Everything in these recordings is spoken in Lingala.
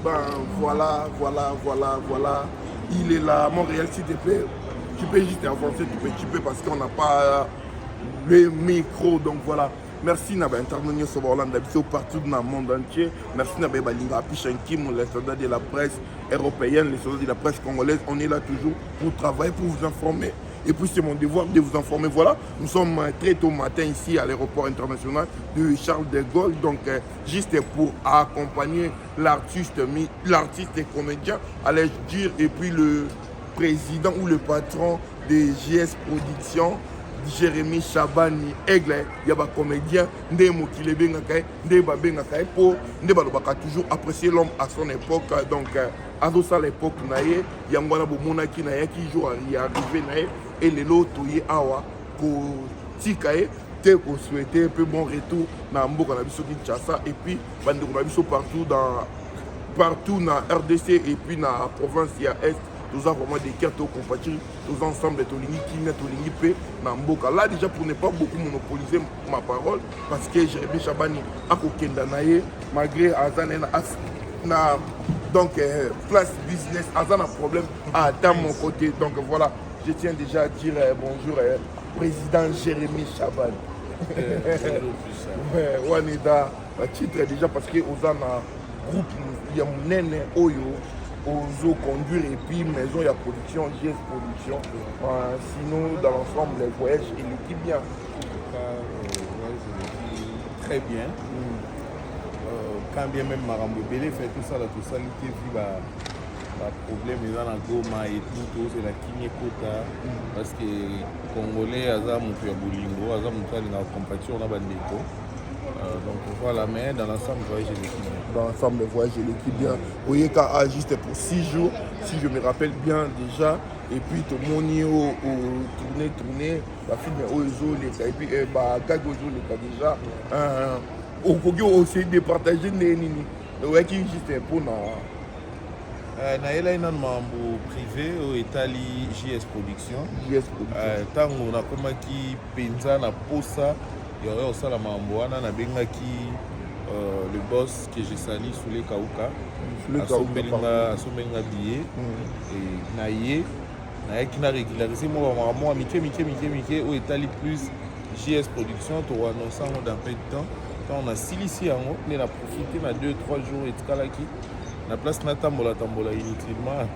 Ben voilà. Il est là, Montréal, s'il te plaît. Tu peux juste avancer, tu peux parce qu'on n'a pas le micro, donc voilà. Merci d'avoir intervenu sur Hollande partout dans le monde entier. Merci d'avoir les soldats de la presse européenne, les soldats de la presse congolaise. On est là toujours pour travailler, pour vous informer. Et puis c'est mon devoir de vous informer. Voilà, nous sommes très tôt matin ici à l'aéroport international de Charles de Gaulle. Donc juste pour accompagner l'artiste et comédien, allais-je dire, et puis le président ou le patron de JS Productions, Jérémy Chabani Aigle, il y a des comédiens, des mots qui les bengakaï, des babengakaï, pour des balobaka toujours apprécier l'homme à son époque. Donc, à ça l'époque, il y a un mona qui joue à arriver, et les lots, toye awa, pour tikae, te pour souhaiter un peu bon retour dans Mboka Nabiso Kinshasa, et puis, Bandeko Nabiso partout dans RDC, et puis dans la province, il y a Est. Nous avons vraiment des cartes au compagnie, tous ensemble, Tolingi, Kina, Tolingi, P, Namboka. Là, déjà, pour ne pas beaucoup monopoliser ma parole, parce que Jérémy Chabani a Kokenda Naye, malgré Azan donc, place business, Azan a un problème à mon côté. Donc, voilà, je tiens déjà à dire bonjour, président Jérémy Chabani. Waneda, titre déjà, parce que Ozan a groupe, il y a mon nene, Oyo. Aux eaux conduire et puis maison il y a production, JS Production. Sinon dans l'ensemble les voyages et l'équipe bien. Très bien. Quand bien même Marambo Bélé fait tout ça, l'autorité vu le problème ils ont la Goma et tout, c'est la Kiné Kota. Parce que Congolais, Azam Moutou Bolingo, Azam Moutou a une compétition dans Bandeko. Donc voilà, mais dans l'ensemble, voyage et l'équipe. Dans l'ensemble, le voyage et l'équipe bien. Oyeka a juste pour 6 jours, si je me rappelle bien déjà. Et puis tout le monde est tourné, la fille est aux les cas, et puis Gago les cas déjà. Au Kogi aussi de partager les nini. Donc qui juste pour na. Na un membre privé au Italie JS Production. JS Production. Tant on a comme qui pensa na posa. Il y aurait aussi la mamboana na bengaki le boss que j'ai sali sous les Kauka asombenga billet et naye qui n'a régularisé moi mike au Italie plus JS Production tu vas annoncer dans peu de temps quand on a silicié en haut mais on a profité na 2-3 jours et tkalaki na place na tambola inutilement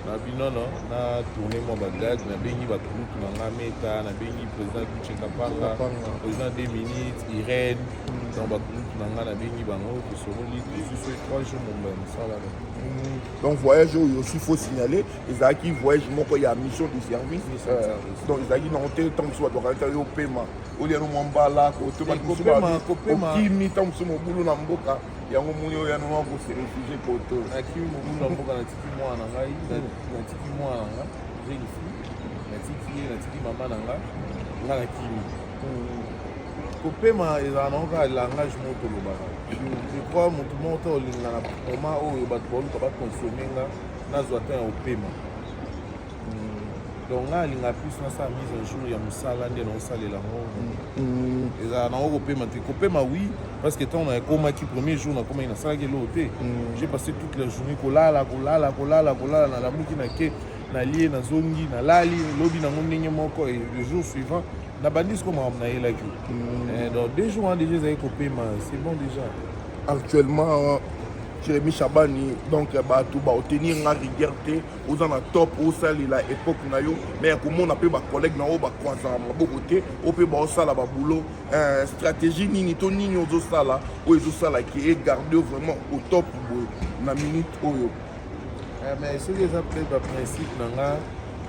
na binono na tourner mon bagage na bengi ba tout na ngameta na bengi président Kuchekapanga président 2 minutes Irène dans ba tout na ngana bengi bango ko solo lit juste 3 jours mon ben ça là. Donc voyage aussi faut signaler ezaki voyage moko ya mission de service donc ezaki na hôtel tant soit doit rentrer au paiement au lieu no mbala ko to ba qui mi tant so mo bulu na mboka yango moni oyo yango ko se réfugié koto akimi mo bulu na mboka na tiki mwana ngai na tiki mwana jeune fille na tiki mama na nga na kimi kopema ezanaka langage moto lobaka je crois moto moto olinga na moment oyo bato baoluka baconsome nga nazwa te ya opema donc nga alinga plus nasala mise un jour ya mosala nde naosalela ngo ezala nango kopema te kopema oui parce que ntango nakomaki premier jour nakomaki nasalaki eloo te j'ai passé toute la journée kolala nalamuki nake nalie nazongi nalali lobi nango ndenge moko et le jour suivant na bandis comme on a eu la donc 2 jours déjà ils avaient coupé c'est bon déjà actuellement Jérémy Chabani donc tout va obtenir une rigueur aux en top au sali la époque na yo mais comment on appelle ba collègue na o ba croisant beaucoup te au peut ba sala ba boulot stratégie nini to nini aux sala ou aux sala qui est gardé vraiment au top na minute oyo mais ce que ça peut être principe nanga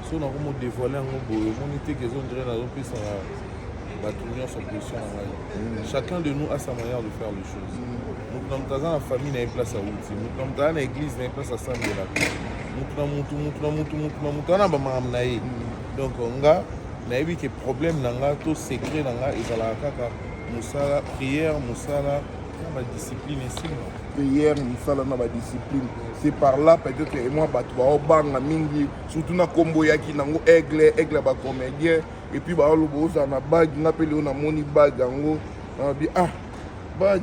so na ko dévoiler ngo boyo monité que zone dire na zo pesa batunion sur pression chacun de nous a sa manière de faire les choses nous sommes dans la famille na place à outil nous sommes dans l'église na place à sambela nous na ba mamnaye donc nga na yebi que problème nanga to secret nanga ezala kaka musala prière musala na discipline ici prière musala na ba discipline c'est par là peut-être que moi bato ba obanga mingi surtout na kombo yaki nango aigle ba comédien et puis ba lobo na bag na pele na moni bag yango bi bag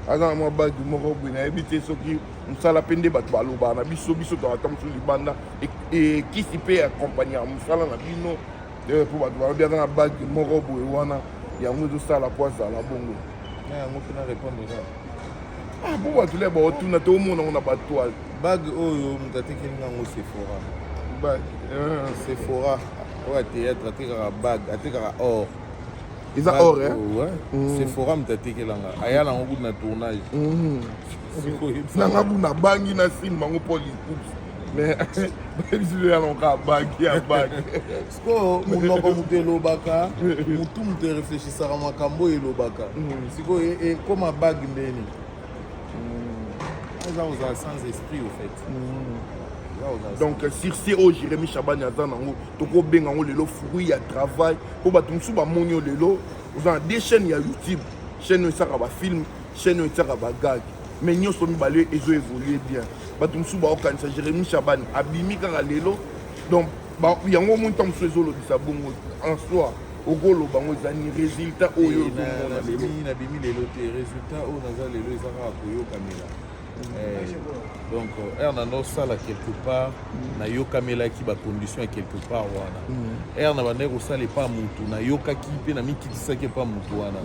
aza na mwa bagi moko boye nayebi te soki mosala mpe nde bato balobaka na biso tokata mosusu libanda ekisi mpe accompagnera mosala na bino mpo bato balobi aza na bagi moko boye wana yango ezosala po azala bongo yango mpe na répondre mpo bato le baotuna tomonango na batoile bage oyo moto atekeli nango Sephora oyo athéâtre atekaka bage atekaka or eza or Sephora moto atekelanga aya nango kutu na tournage nanga kuna bangi na nsime bango mpo lipups mais biso yanonka bagi ya bagi sikoyo monoko moto elobaka motu ereflechisaka makambo oyo elobaka sikoyo ekoma bage ndeni eza kozala sans esprit au fait donc sur ce oyo Jérémy Chabani aza nango tokobenga yango lelo fruit ya travail mpo bato mosusu bamoni yo lelo oza na deux chaînes ya YouTube chaîne oyo esaka bafilm chaîne oyo esaka bagage mais nyonso mibale ezoévolue bien bato mosusu baokanisa Jérémy Chabani abimi kaka lelo donc yango moni ntango mosusu ezolobisa bongo en soi okoloba ngo ezani résultat oyo nabimi lelo te résultat oyo naza lelo eza kaka koyokamela donc na nosala quelque part nayokamelaki bacondition ya quelque part wana na bandaki kosala epa mutu nayokaki mpe namikitisaki epa mutu wana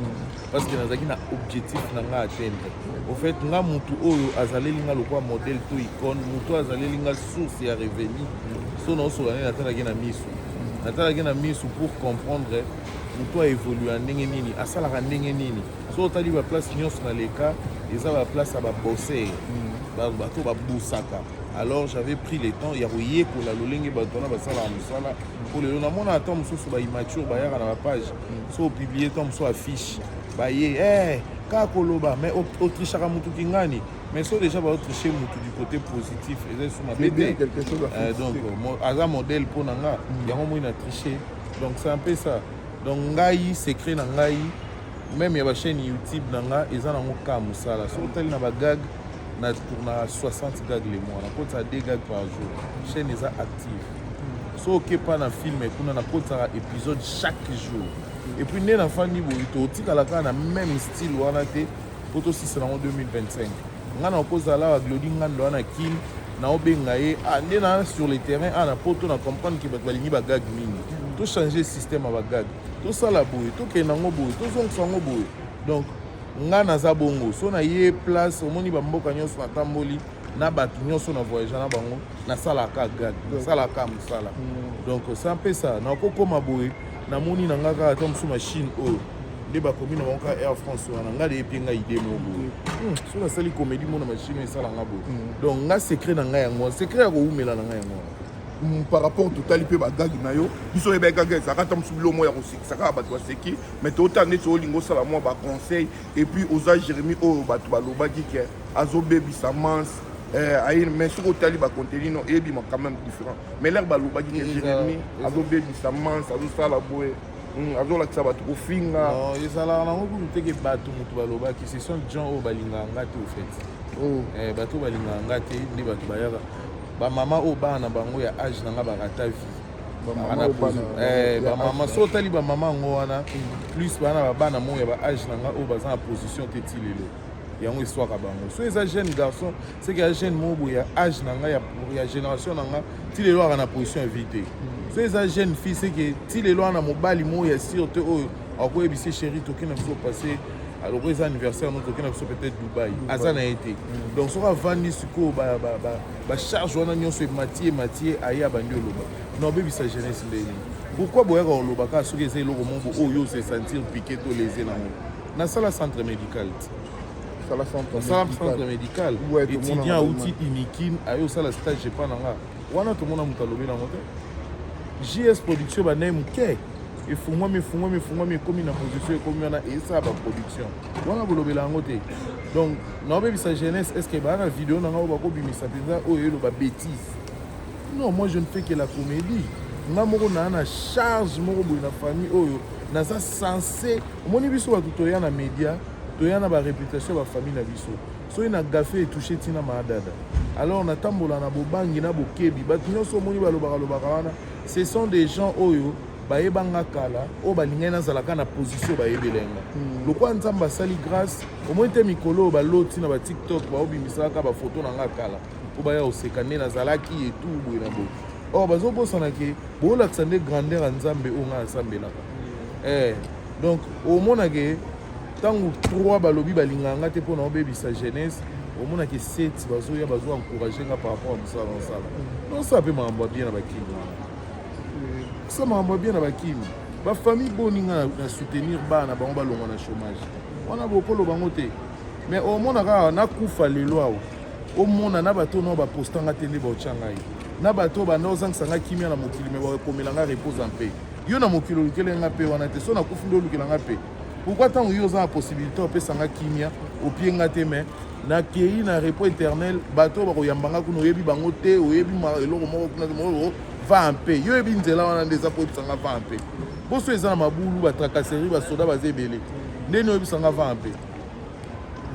parce que nazalaki na objectif na nga atteindre au fait nga mutu oyo azaleli nga lokwa modèle to icône mutu azaleli nga source ya revenu so naosola nde natalaki na misu pour comprendre mutu aévolue ndenge nini asalaka ndenge nini so otali baplace nyonso na leka eza baplace ya babosser bato babusaka alors j'avais pris le temps ya koyekola lolenge bato wana basalaka mosala mpo lelo namona ata mosusu baimmature bayaka na bapage so opiblie ta mosusu affiche baye kaka koloba mais otrichaka mutu kingani mais so déjà baotriche mutu du côté positif eza esu mabe te donc aza modèle mpo na nga yango moi na triche donc c'est un peu ça donc ngai secret na ngai même ya bachaîne YouTube na nga eza nango ka mosala so otali na bagag na tourna 60 gags le mois na kota 2 gags par jour chaîne eza active so okepa na film kuna na kota épisode chaque jour et puis nde na fandi boyi totikala kaka na même style wana te po tosisa nango 2025 nga na kozala wa Glody Ngando wana kil na obenga ye nde na sur le terrain na poto na comprendre ke bato balingi bagag mingi to changer système ya bagag tosala boye tokenda yango boye tozongisa yango boye donc nga naza bongo so na ye place omoni bamboka nyonso natamboli na bato nyonso na voyage na bango nasalaka gag nasalaka mosala donc c'est un peu ça nakokoma boye namoni na nga kaka ata mosusu machine oyo nde bakomi na bango ka Air France wana nga de epi nga ide mo boye so nasali comédie mona machine esalanga boye donc nga secret na nga yango secret ya koumela na nga yango par rapport totali mpe bagagi na yo biso oyebaka gaga ezalaka ata mosu bilo moko ya kosekisaka ya bato baseki mais toota neti olinga osala mwa baconseil et puis oza Jérémy oyo bato balobaki ke azobebisa manse mais soki otali bacontenu no eyebima quand même différent mais lere balobaki ke Jérémy azobebisa manse azosala boye azolakisa bato kofinga ezalaka nango kutu teke bato moto balobaki ce sont gens oyo balingaka nga te au fait bato balingaka nga te nde bato bayaka bamama oyo bana na bango ya age na nga barata vie bamama so otali bamama yango wana plus bana babana mo ya baage na nga oyo baza na position te ti lelo yango histoire bango so eza jeune garçon c'est que ya jeune mo boye ya age na nga ya génération na nga ti lelo aka na position ya vie te so eza jeune fille c'est que ti lelo ana mobali mo ya sire te oyo akoyebisa chéri tokenda biso passé alors eza anniversaire no tokenda biso peut-être Dubaï aza na ye te donc soki avandi sikoyo bacharge wana nyonso ematie aye abandi oloba na obebisa jeunesse ndeni pourquoi boyaka oloba kaka soki eza eloko moko oyo se sentir piqué to lese nango nasala centre médical centre médical étudiant auti inikine aye osala stage epa na nga wana tomona moto alobi nango te JS production banaye moke efungwami ekomi na position ekomi wana esala baproduction wana bolobela yango te donc naobebisa jeunesse est ce que baa na video na nga oyo bakobimisa mpenza oyo eloba bêtise non moi je ne fais que la comédie nga moko naa na charge moko boye na famille oyo naza censé omoni biso bato toya na média toya na baréputation ya bafamille na biso soki na gafe etouche ntina maadada alors natambola na bobangi na bokebi bato nyonso omoni balobaka wana ce sont des gens oyo bayebanga kala oyo balingai nazalaka na position bayebelenga lokwa nzambe asali grâce omoi te mikolo baloti na batiktok baobimisaka bafoto na nga kala po baya oseka nde nazalaki etu boye na boye or bazobosana ke boolakisa nde grandeur ya nzambe oyo ngai asambelaka donc omonake ntango 3 balobi balinganga te mpo na obebisa jeunesse omonake 7 bazoya bazoencourage nga par rapport a mosala na osala nosala mpe makambo ya bien na bakimi osala makambo ya bien na bakimi bafamille boninga na soutenir bana bango balongwa na chômage wana bokolo bango te mais omona kaka nakufa lelo awa omona na bato nao bapostanga te nde baotya ngai na bato banda ozangisanga kimia na mokili me bakomelanga repose en paix yo na mokili olukelenga mpe wana te so nakufi nde olukelanga mpe pourquoi ntango yo oza na possibilité opesanga kimia opienga te me nakei na repos éternel bato bakoyambanga kuna oyebi bango te oyebi eloko moko kuna te va en paix yo oyebi nzela wana nde eza po oyebisanga va en paix boso eza na mabulu batracasserie basoda baza ebele ndeni oyebisanga va en paix.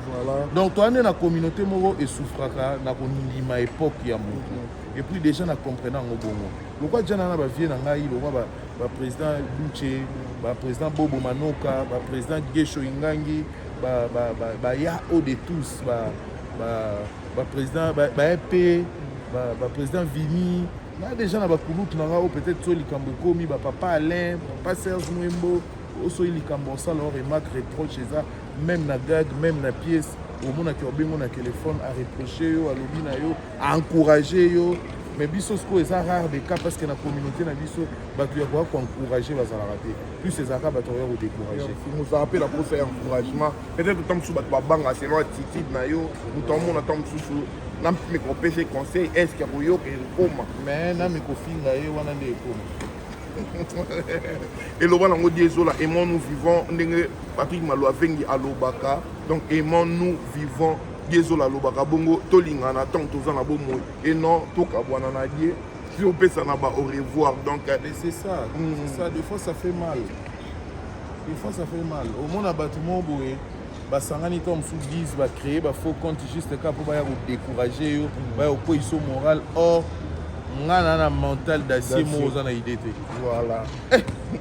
Voilà. Donc toi na communauté moko esouffraka na kondima époque ya moto et puis déjà na comprenant ngo bongo lokwa jana na bavie na ngai lokwa ba président Luche ba président Bobo Manoka ba président Gesho Ingangi ba ya au de tous ba président ba EP ba président Vini na déjà na ba kulutu na nga peut-être so likambo komi ba papa Alain papa Serge Mwembo oso likambo ça leur remarque reproche ça même na gag même na pièce au monde qui obengo na téléphone à reprocher yo à lobby na yo à encourager yo mais biso sko eza rare des cas parce que na communauté na biso bato ya ko encourager bazala raté plus ces cas bato ya ko décourager nous ça rappelle la procès encouragement peut-être que tant sous bato banga c'est moi attitude na yo nous tombons na tant sous na me compécher conseil est-ce que yo que koma mais na me kofinga ye wana nde koma et le voilà on dit zola aimons nous vivons ndenge Patrick Malo avengi alobaka donc aimons nous vivons dézola lobaka bongo tolingana tant tozana bomo et non to kabwana na die si on peut ça na ba au revoir donc c'est ça c'est ça des fois ça fait mal au monde abattement boye basangani tom sous 10 va créer ba faux compte juste ka pour ba décourager yo ba ko iso moral or ngana na mental d'acier moza na idée te voilà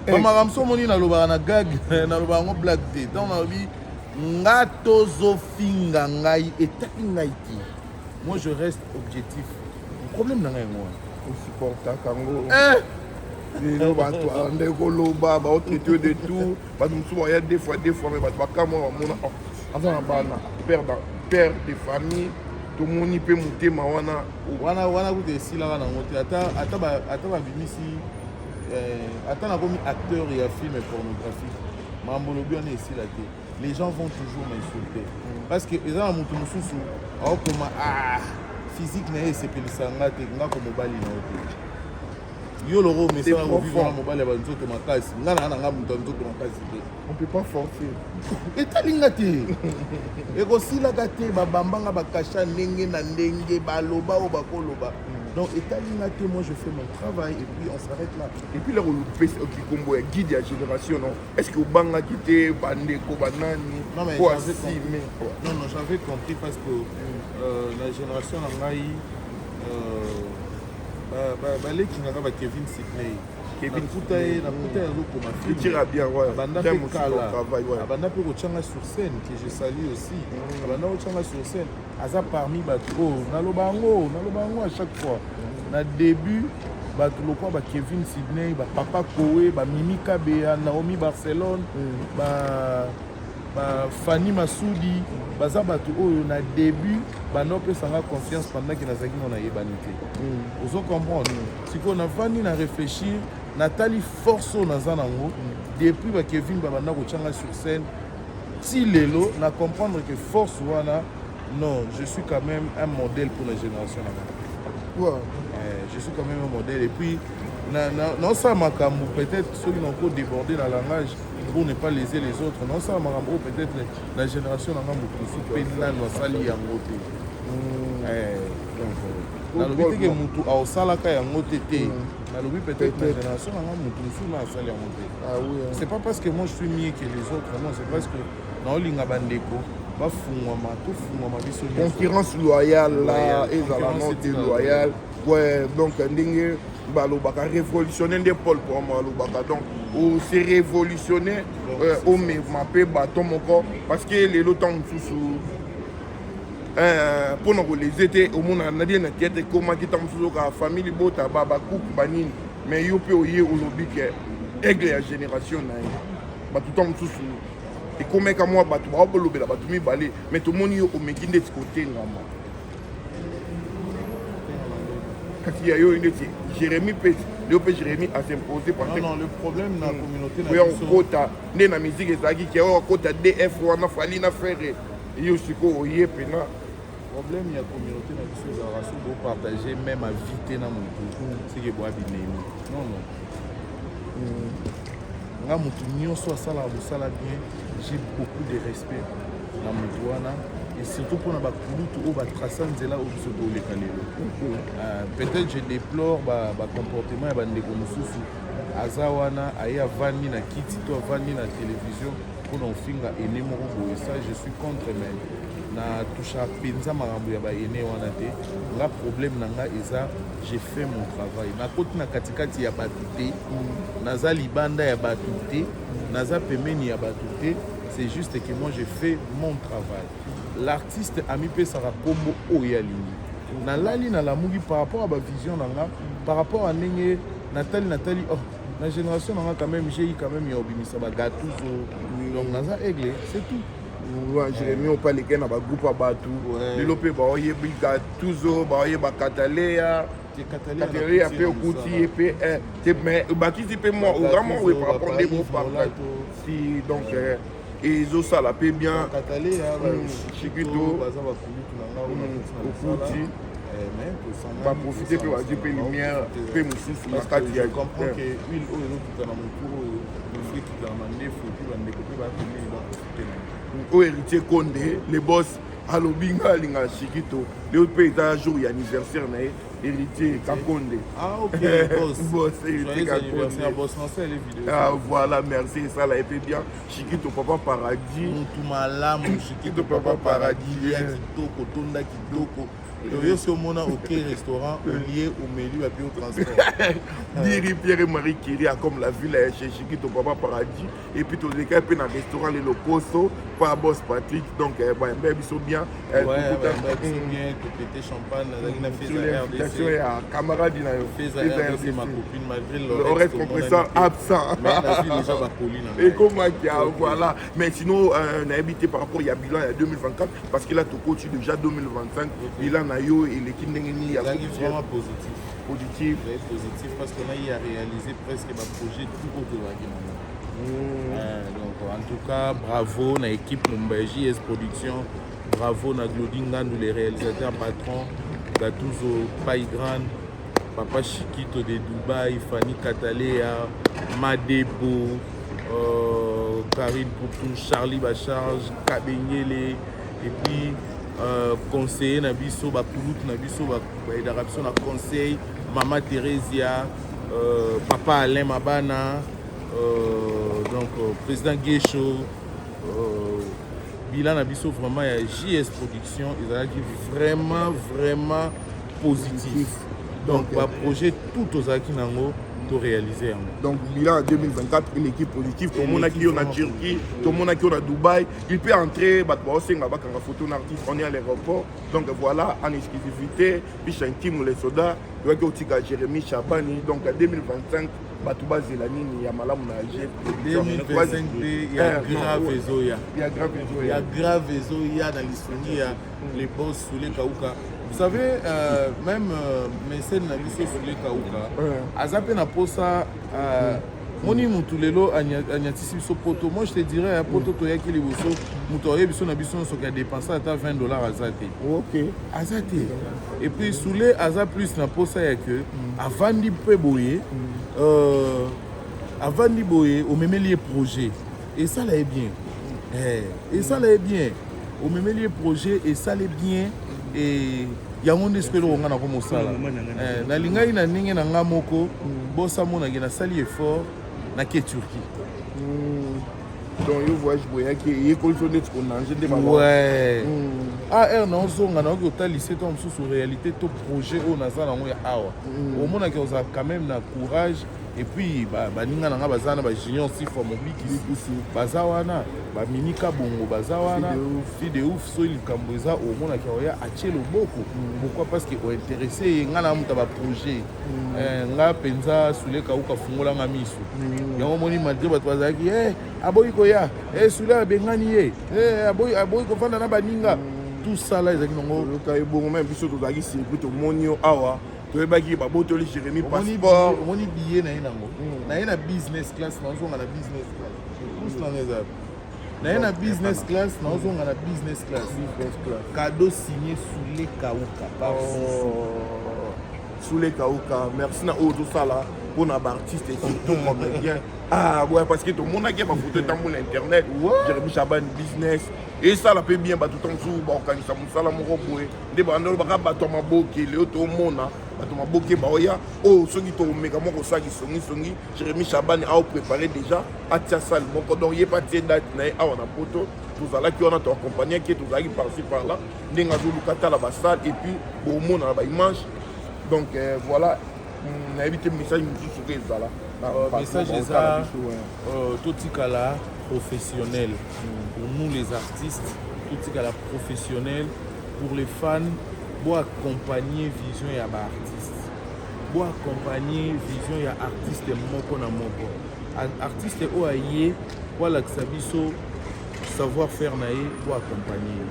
mama ramso moni na loba na gag na loba ngo black te donc na bi ngato zo finga ngai etaki ngai ti moi je reste objectif le problème na ngai moi supporta kango no bato ande ko loba ba traiter de tout ba nous ya des fois mais ba kamo mona azana bana père de famille tout le monde peut monter ma wana ku te sila na ngote ata ba bimisi ata na komi acteur et film pornographique mambo lobi on est ici là les gens vont toujours m'insulter parce que eza mutu mususu akoma physique na c'est pelisanga te nga ko mobali na ote yo loro mesala ko vivre na mobali ba nzoto makasi ngana na nga mutu nzoto makasi te on peut pas forcer etalinga te ekosilaka te babambanga bakasha ndenge na ndenge baloba o bakoloba donc etalinga te moi je fais mon travail et puis on s'arrête là et puis là on peut combo guide la génération non est-ce que banga quitté bande ko banani non mais j'avais compris parce que la génération na ngai baleki ngaka ba Kevin Sidney Kevin Kutaye na Kutaye azokoma film tira bien ouais abanda pe kala abanda pe kochanga sur scène que je salue aussi abanda kochanga sur scène aza parmi bato nalobango à chaque fois na début bato lokwa ba Kevin Sidney ba Papa Kowe ba Mimi Kabea Naomi Barcelone ba Fanny Masudi baza bato oyo na début bando pesanga confiance pendant que nazaki mona yebani te ozo comprendre siko na vandi na réfléchir natali force naza nango depuis ba Kevin babanda kochanga sur scène si lelo na comprendre que force wana non je suis quand même un modèle pour la génération là je suis quand même un modèle et puis non ça makambo peut-être ceux qui n'ont pas débordé dans le langage pour ne pas léser les autres non ça makambo peut-être la génération na ngambo tout peine no sali yango te donc nalobi te mutu aosalaka yango te nalobi peut-être la génération na ngambo mutu na sali yango te c'est pas parce que moi je suis mieux que les autres non c'est parce que naolinga bandeko bafungwama tofungwama biso concurrence loyale là ezala non déloyale ouais donc ndenge balobaka révolutionner des pôles pour moi balobaka donc ou c'est révolutionner au mappé baton mon corps parce que les lots sous pour nous les étés au monde on a dit na tête comment qui tombe sous la famille bota baba coupe banine mais yo peut oyer au lobby que aigle la génération na ba tout tombe sous et comme ka moi ba tout ba lobby la ba tout mi balé mais tout monde yo au mekinde de côté ngama quand il y a eu une Jérémy Pet Léopé Jérémy a s'imposé parce que non le problème dans la communauté oui on quota né na musique ezaki qui a quota DF wana fali na faire yo siko oyer pena problème il y a communauté na biso za raso pour partager même à vite na mutu c'est que bois binemi non nga mutu nyonso asala busala bien j'ai beaucoup de respect na mutu wana et surtout pour na bakulutu o ba tracer nzela o biso to leka lelo peut-être je déplore ba comportement ya bandeko mosusu aza wana aye avandi na kiti to avandi na télévision pour na ofinga ene moko boye ça je suis contre même na toucha penza makambo ya baene wana te nga problème na nga eza j'ai fait mon travail nakoti na katikati ya bato te naza libanda ya bato te naza pembeni ya bato te c'est juste que moi j'ai fait mon travail l'artiste amipesaka kombo oyo alingi nalali nalamuki par rapport à bavision na nga par rapport à ndenge natali oh na génération na nga quand même j'ai eu quand même ya obimisa bagatuzo donc naza aigle c'est tout Jérémy on parle que na ba groupe abatu lelo pe ba oyebi gatuzo ba oyeba katalea katalea pe okuti pe mais bakisi pe moi vraiment oui par rapport des mots par si donc et ça la paie bien Chiquito okuti va profiter pour dire que lumière peut me souffler la carte il comprend que huile oyo ezokita na motu oyo efekita na mandefu epuis bandeko mpe batomeli baprofite au héritier Condé les boss alobinga alinga Chiquito le mpe eza jour ya anniversaire na ye héritier Kakonde ok boss héritier Kakonde boss non c'est les vidéos voilà merci ça l'a été bien Chiquito papa paradis mutu malamu Chiquito papa paradis ya kitoko tonda kitoko yo si omona ok restaurant lié au milieu et puis au transport Diri Pierre et Marie Curie comme la ville chez Chiquito papa paradis et puis tous les cas puis dans restaurant les locaux par boss Patrick donc ils sont bien bien côté champagne na fait RDC camarade na fait ma copine malgré le reste compresseur absent mais la vie déjà va colline et comment voilà mais sinon on a habité par rapport il y a bilan il y a 2024 parce qu'il a tout coach déjà 2025 bilan yo et l'équipe n'engagé vraiment positif parce qu'on a eu à réaliser presque ma projet tout autour de la donc en tout cas bravo à l'équipe Mumbai JS Production bravo à Glodingan les réalisateurs patrons Gatuzo Paigran Papa Chiquito de Dubaï Fanny Katalea Madebo Karine Poutou Charlie Bacharge Kabengele et puis conseiller Nabiso Bakoulout Nabiso Bakoulout na conseil Maman Thérésia Papa Alain Mabana donc président Guécho bilan Nabiso vraiment il y a JS Production ils ont vraiment positif donc un projet tout aux Akinango de réaliser. Donc bilan en 2024 une équipe positive tout le monde qui est en Turquie tout le monde qui est à Dubaï il peut entrer photo artiste on est à l'aéroport donc voilà en exclusivité puis Chantim les soldats il y a Jérémy Chabani donc en 2025 Batouba Zelani il y a Malam Nager 2025 il y a grave Ezoya dans l'histoire les boss sous les Kaouka. Vous savez, même mécène na biso sur les Kaouka, azape na posa moni mutulelo anyatisi biso poto. Moi je te dirais poto to yaki liboso mutoye biso na biso so ka dépenser ata $20 azate. OK. Azate. Et puis soulé aza plus na posa ya que avandi pe boye avandi boye au memeli projet et ça là est bien. Et ça là est bien. Au memeli projet et ça là bien. Et yango ndespelo nga na komo sala na lingai na ninge na nga moko bosa mona gena sali effort na ke Turquie donc yo voyage boyaki eyekoliso neti konange nde ouais ar naozonga naoki otalise to mosusu réalité to projet oyo naza nango ya awa omonaki ozala quand même na courage et puis baninga nanga baza na bajunior sifa mobikisi baza wana baminika bongo baza wana fi de ouf so likambo eza omonaki oya atie loboko pourquoi parce que ointéressé ye nga na moto ya baprojet nga mpenza sule kauka fungolanga miso yango moni malgré bato bazalaki aboyi koya sule abengani ye aboyi kofanda na baninga tout ça là ezalaki nango yoka ebongo me biso tozalaki sirkuit tomoni yo awa toyebaki babotoli jérémi passeport omoni billet na ye nango na ye na business class naozonga na business class plus nanga eza na ye na business class naozonga na business class cadeau signé Soulé Kauka par Soulé Kauka merci na oyo tosala mpona baartiste et surtout comédien ouais parce que tomonaki bafoto etambola internet jérémi chaban business esala mpe bien bato ntango mosusu baokanisa mosala moko boye nde bandolobaka bato ya mabokele oyo tomona bato ya maboke baoya oyo soki tomeka moko osaki songisongi jérémi chaban aoprépare déjà atia sale moko donc ye mpe atie date na ye awa na poto tozalaki wana toaccompagnaki ye tozalaki parci par là ndenge azoluka tala basale et puis bomona na baimage donc voilà nayebi te message mosusu soki ezala message eza totikala professionnel pour nous les artistes totikala professionnel pour les fans bo accompagner vision ya baartiste bo accompagner vision ya artiste moko na moko artiste oyo aye po alakisa biso savoir faire na ye bo accompagner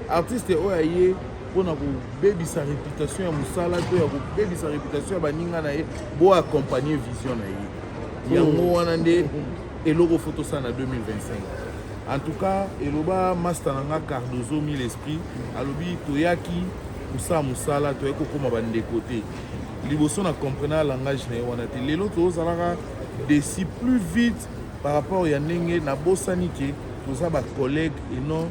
artiste oyo aye mpona kobebisa réputation ya mosala to ya kobebisa réputation ya baninga na ye bo accompagner vision na ye yango wana nde eloko fo tosala na 2025 en tout cas eloba master nanga Cardozo mille esprit alobi toyaki kosala mosala toyaki kokóma bandeko te liboso na comprena langage na ye wana te lelo tozalaka desi plus vite par rapport ya ndenge nabosani ke toza bacollègue et non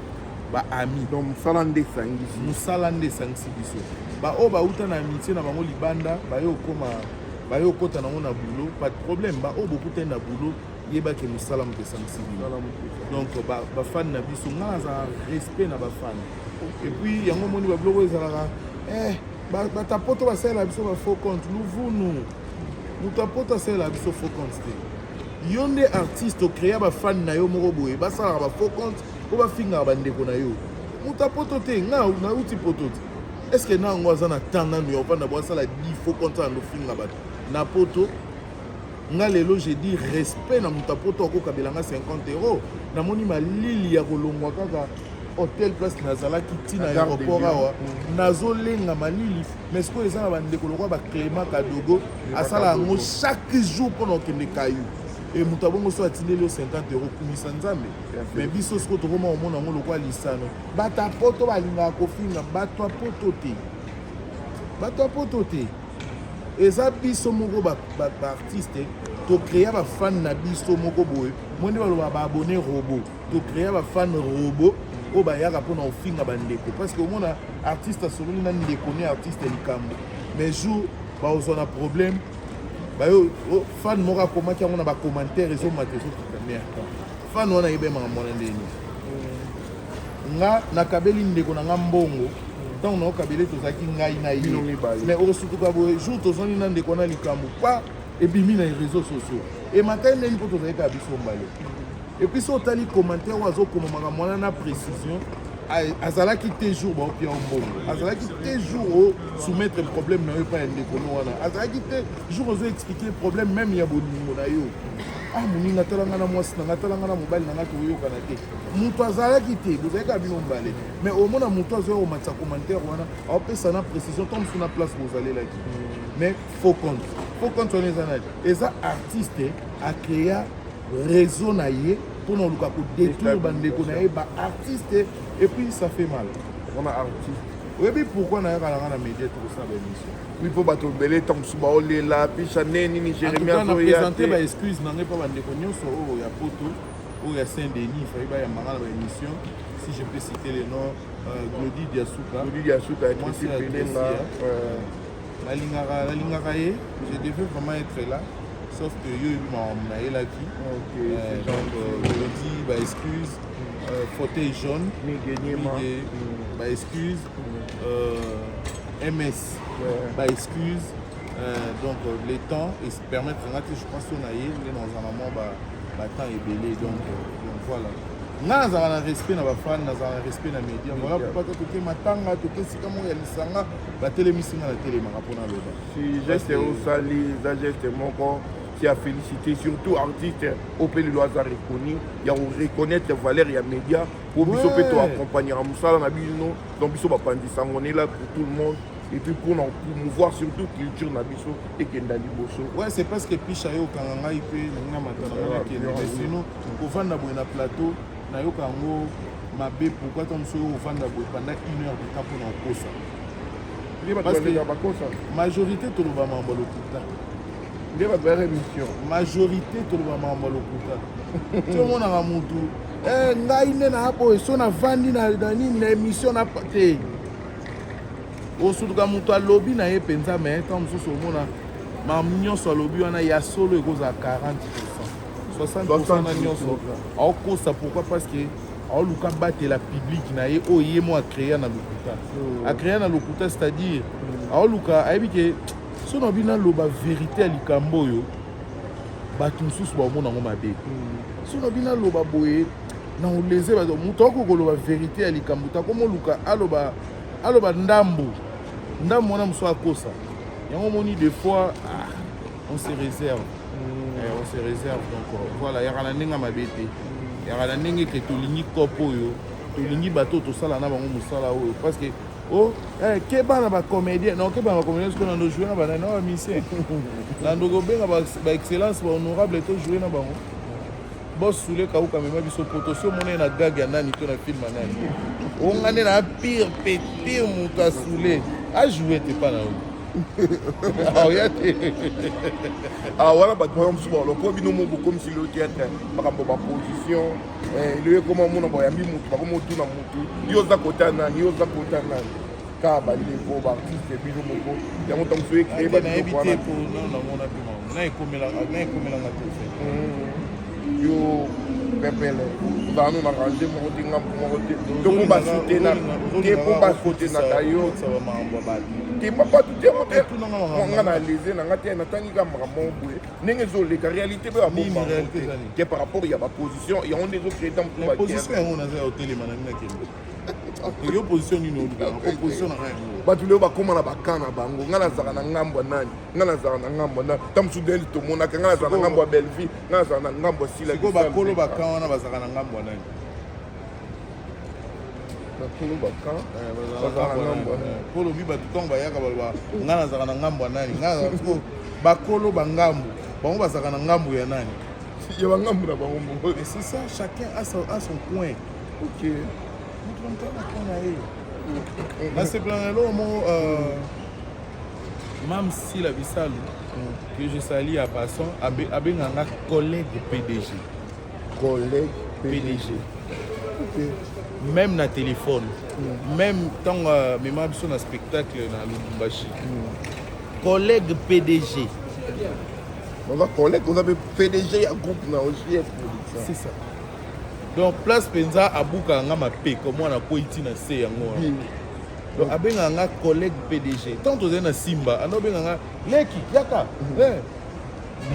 baami donc mosala nde esangisi mosala nde esangisi biso baoyo bauta na amitié na bango libanda bayo okota nango na boulot pas de problème baoyo bokutani na boulot yebaki mosala moto esangisi bino donc bafani na biso nga naza respect na bafani et puis yango moni babiloko ezalaka batapoto basalela biso bafaux compte luvunu moto apoto asalela biso faux compte te yo nde artiste okréa bafani na yo moko boye basalaka bafaux compte po bafingaka bandeko na yo moto apoto te nga nauti poto te est ce que nango aza na temps nanu ya opanda bo asala 10 faux compte ando finga bato na poto nga lelo je dis respect na moto apoto akokabelanga 50 €. namoni malili ya kolongwa kaka hotel place nazalaki ntina aéroport awa nazolenga malili mais sikoyo eza na bandeko lokwa baclément kadogo asala yango chaque jour mpona okende kayu e moto abongo so atindeli yo 50 € kumisa nzambe mais biso sikoyo tokoma omona yango lokwa lisano bato apoto balingaka kofinga bato apoto te eza biso moko baartiste tokréa bafane na biso moko boye mo nde baloba baabone robo tokréa bafane robo oyo bayaka mpona kofinga bandeko parce que omona artiste asololi na ndeko ne artiste ya likambo mais jour baozwa na problème bayo fan moko akomaki yango na bacommentaire ezomata ezokita merde fan wana yebemaka mwana ndeni nga nakabeli ndeko na nga mbongo ntango naokabeli tozalaki ngai na ye mais okosutuka boye jour tozwani na ndeko na likambo pa ebimi na réseaux sociaux emakai ndeni mpo tozalika biso mbale epuis so otali commentaire oyo azokomamaka mwana na précision azalaki te jour baopia mbongo azalaki te jour osoumettre problème na yo epai ya ndekono wana azalaki te jour ozoexplike problème même ya bolingo na yo moninga talanga na mwasi nanga talanga na mobali nanga toyokana te moto azalaki te bozalaki bino mbale mais omona moto azoya komatisa commentaire wana aopesa na précision to mosu na place bozalelaki mais faux compte wana eza nani eza artiste acréa réseau na ye mpona oluka kodétruire bandeko na ye baartiste et puis ça fait mal wana artiste oyebi pourquoi nayokalanga na média tokosala baémission oui mpo bato ebele ntango mosusu baolela pisha nde nini jérémi azoya te baexcuse na ngai mpo bandeko nyonso oyo ya poto oyo ya saint denis fai bayambanga na baémission si je peux citer le nom Glody Diasuka nalingaka ye je devais vraiment être là sauf que yo on a la qui. Donc je dis bah excuse, fauteuil jaune, bah excuse, MS, bah excuse. Donc les temps et se permettre je pense qu'on a eu dans un moment bah temps est belé donc voilà. Nous avons un respect dans les fans, nous avons un respect dans les médias. Voilà pourquoi tu as matanga, tu as si comment il y a l'isanga, la télé mission à la télé marapona le bas. Si geste au sali, ça geste mon corps qui a félicité surtout artistes au pays de l'Oise reconnu, il y a reconnaître les valeurs, il y a médias pour biso peut accompagner à Moussala na bino, donc biso ba pandisa on est là pour tout le monde. Et puis pour promouvoir surtout la culture Nabiso et Kendali Bosso. Ouais, c'est parce que Pichayo Kanganga il peut mais sinon, au fond d'un plateau, Nayo Kango, ma bé, pourquoi tu me au fond d'un pendant 1 heure de temps pour en cause. Parce que la majorité de l'Obama en Balokuta. Il y a une émission. Majorité de l'Obama en Balokuta. Tout le monde a un moutou. Eh, Naïne n'a pas eu son avandi dans une émission n'a pas été. Osuka mutu alobi na ye penza mais tant mosusu omona nyonso alobi wana ya solo ekoza 40%, 60% na nyonso aokosa. Pourquoi? Parce que aoluka batela public na ye oyo ye mo acréer na lokuta acréer na lokuta, c'est-à-dire aoluka ayebi ke so na bina loba vérité ya likambo oyo bato mosusu baomona ngo mabe. So na bina loba boye na oleze bato moto akokoloba vérité ya likambo takomoluka aloba ndambo mwana moso akosa yango moni des fois on se réserve donc voilà yaka na ndenge mabe te yaka na ndenge ke tolingi kopo oyo tolingi bato tosala na bango mosala oyo parce que ke bana bacomédien non ke bana bacomédien soki nando jouer na banani na bamisien nando kobenga baexcellence bahonorable to jouer na bango bosule kauka mema biso poto si omona na gag ya nani to na film ya nani ongane na pire pétir moto asule ajouer te pas na voilà bato mosusu baloko bino mo bokomisi le théâtre makambo baposition le ekoma omona boyambi motu bakomotuna motu yo oza kota nani yo oza kota nani kaka bandeko baartiste bino moko yango ntango so ecrée nayebi te po namona mpe naekomelanga te yo pepele ozala no na range moko te ngambu moko te toko basutenaka yo kemba bato te nga na lese nanga te natangi ka makambo boye ndenge ezoleka réalité mpe babomake par rapport ya baposition yango nde ezocrée position yango naza ya otelema na mina kende yo position nini olukaka position nanga yango bato leo bakóma na bakan na bango nga nazala na ngambo ya nani nga nazala na ngambo ya nani ta mosu deli tomonaka nga nazala na ngambo ya belvie nga nazala na ngambo ya sila siko bakolo bakan wana bazalaka na ngambo ya nani bakolo bakan bazala na ngambo ya nani kolobi bato ntango bayaka baloba nga nazala na ngambo ya nani nga bakolo bangambo bango bazalaka na ngambo ya nani ya bangambo na bango moko et c'est ça chacun a son coin. Ok. Nasepelanga mo même si la Bissalo que je salue à passant abenganga collègue PDG. Collègue PDG. Ok. Même na téléphone. Même tant même sur un spectacle na Lubumbashi. Collègue PDG. On va collègue, on avait PDG à groupe na OGS. C'est ça. Donc place penza abuka nga mape comme on a koiti na se yango. Donc abenga nga collègue PDG. Tant toze na Simba, ano benga nga leki yaka.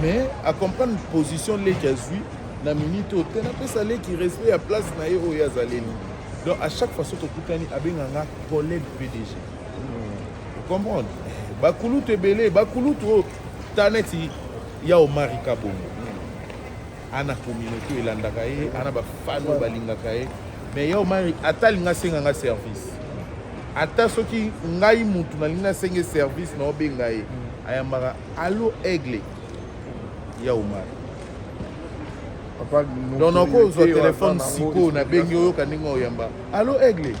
Mais à comprendre position leki azui na minute ote na pesa leki respect ya place na ye oya zaleni. Donc à chaque fois to kutani abenga nga collègue PDG. Vous comprenez? Bakulu tebele, bakulu to taneti ya Omari Kabongo. Ana communauté elandaka ye ana bafano balingaka ye mais ya Omari atalinga senga nga service ata soki ngai mutu nalinga senge service na obenga ye ayambaka allo aigle ya Omari donc nakozwa téléphone siko na bengi oyo kaninga oyamba allo aigle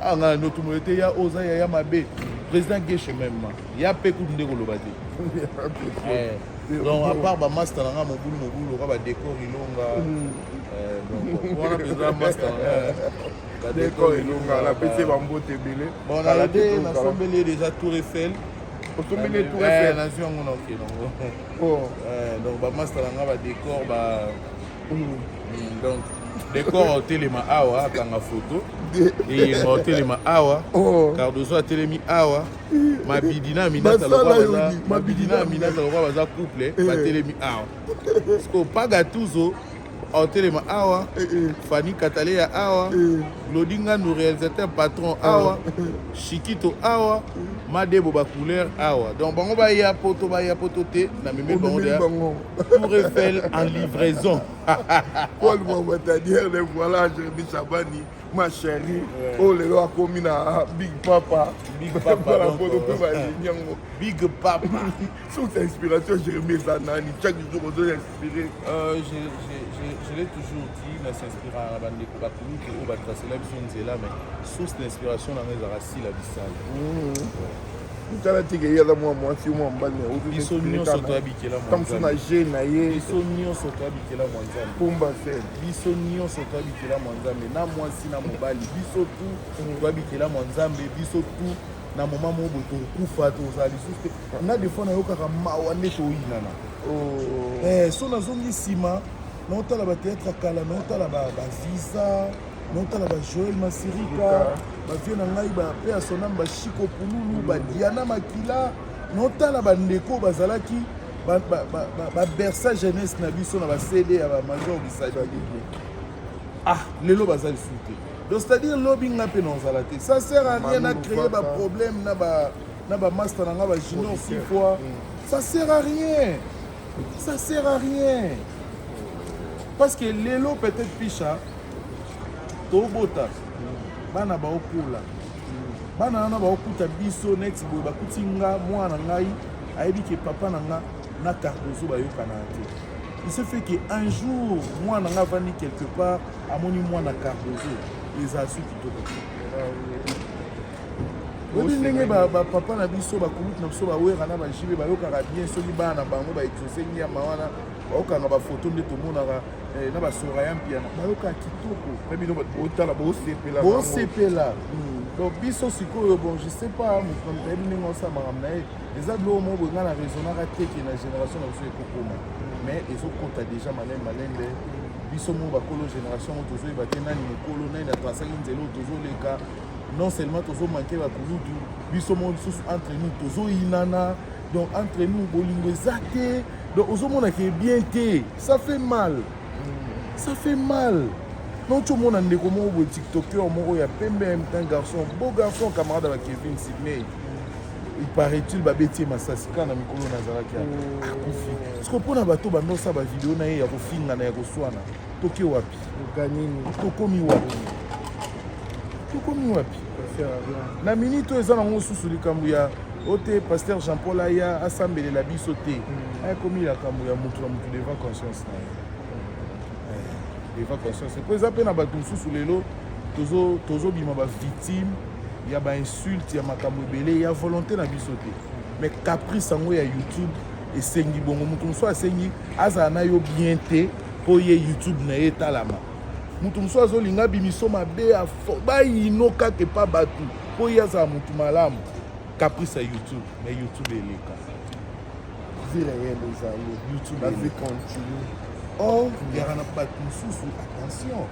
anga notumo te ya oza ya mabe président Geshe même ya pe kutu nde koloba te donc à part ba master nga mobulu ka ba décor ilonga donc on a besoin master ba décor ilonga la pese ba mbote belé bon on a été na sombele déjà Tour Eiffel osomeli tour Eiffel nazwi yango na oke oh donc bamaster nanga badécor donc décor otelema awa akanga photo eyenga otelema awa Cardozo atelemi awa mabidi na Aminata lokwa baza couple batelemi awa parceke paga tuzo otelema awa Fanny Kataleya awa Lodingano réalisateur patron awa Chikito awa Madebo ba couleur awa donc bango baya poto te na meme bango de Tour Eiffel en livraison Paul Mohamed le voilà Jérémy Chabani ma chérie oh le roi commis na Big Papa la photo pe ba nyango Big Papa sous inspiration Jérémy Zanani chaque jour on doit inspirer je l'ai toujours dit na s'inspira na bandeko ba communiquer au ba tracer la vision nzela mais source d'inspiration na ngeza rasi la bisala tala tike yala mwasi mwa mbali biso nyonso toabikela mwanzambe na je na ye biso nyonso toabikela mwanzambe pumba sel biso nyonso toabikela mwanzambe na mwasi na mobali biso tu toabikela mwanzambe biso tu na moma moko boye tokufa tozala lisusu te na defo nayokaka mawa nde toyinana so nazongi nsima naotala bateatre kala naotala bavisa naotala bajoel masirika bavie na ngai pe ya sonam bashiko pululu badiana makila naotala bandeko bazalaki babersa jeunesse na biso na basede ya bamajor bisadi lelo baza lisusu te donc c'est-à-dire lobi nga mpe nazala te ça sert à rien na créer baproblème na bamaster na nga bajunior 6 fois ça sert à rien parce que lelo peut-être picha tobota bana baokola bana wana baokuta biso next boye bakuti nga mwana ngai ayebi ke papa na nga na Cardozo bayokana te il se fait que un jour mwana nga avandi quelque part amoni mwana Cardozo eza su kitoko oyebi ndenge bapapa na biso bakulutu na biso bawera na bajibe bayokaka bien soki bana na bango baexose nyama wana baokanga bafoto nde tomonaka na basora ya mpiana bayokaka kitoko bino botala bosepela donc biso sikoyo bon je sais pas moto tayebi ndenge osala makambo na ye eza biloko moko boye nga na raisonnaka teke na génération na biso ekokoma mais ezokota déjà malembe biso moko bakolo génération mo tozoyeba te nani mokolo nani na twasaki nzela oyo tozoleka non seulement tozomanke bakulutu biso moko lisusu entre nous tozoyinana donc entre nous bolingo eza te donc ozomonaka ebien te ça fait mal non tomona ndeko moko boye tiktoker moko ya pembe un garçon beau garçon camarade avec Kevin Sidney il paraît-il babeti masasi kana mikolo nazalaki akufi siko mpona bato bandosala bavideo na ye ya kofingana ya koswana toke wapi tokomi wapi na minute oyo eza nango susu likambo ya ote pasteur Jean Paul aya asambelela biso te akomi likambo ya motu na motu devant conscience na ye devant conscience po eza mpe na bato mosusu lelo tozobima bavictime ya bainsulte ya makambo ebele ya volonté na biso te mais caprice yango ya YouTube esengi bongo motu mosusu asengi azala na yo bien te mpo ye YouTube na ye etalama motu mosusu azolinga bimiso mabe bayino kaka epa bato mpo ye azala motu malamu caprice ya YouTube mais YouTube eleka vie réelle ezali YouTube la vie continue or yaka na bato mosusu attention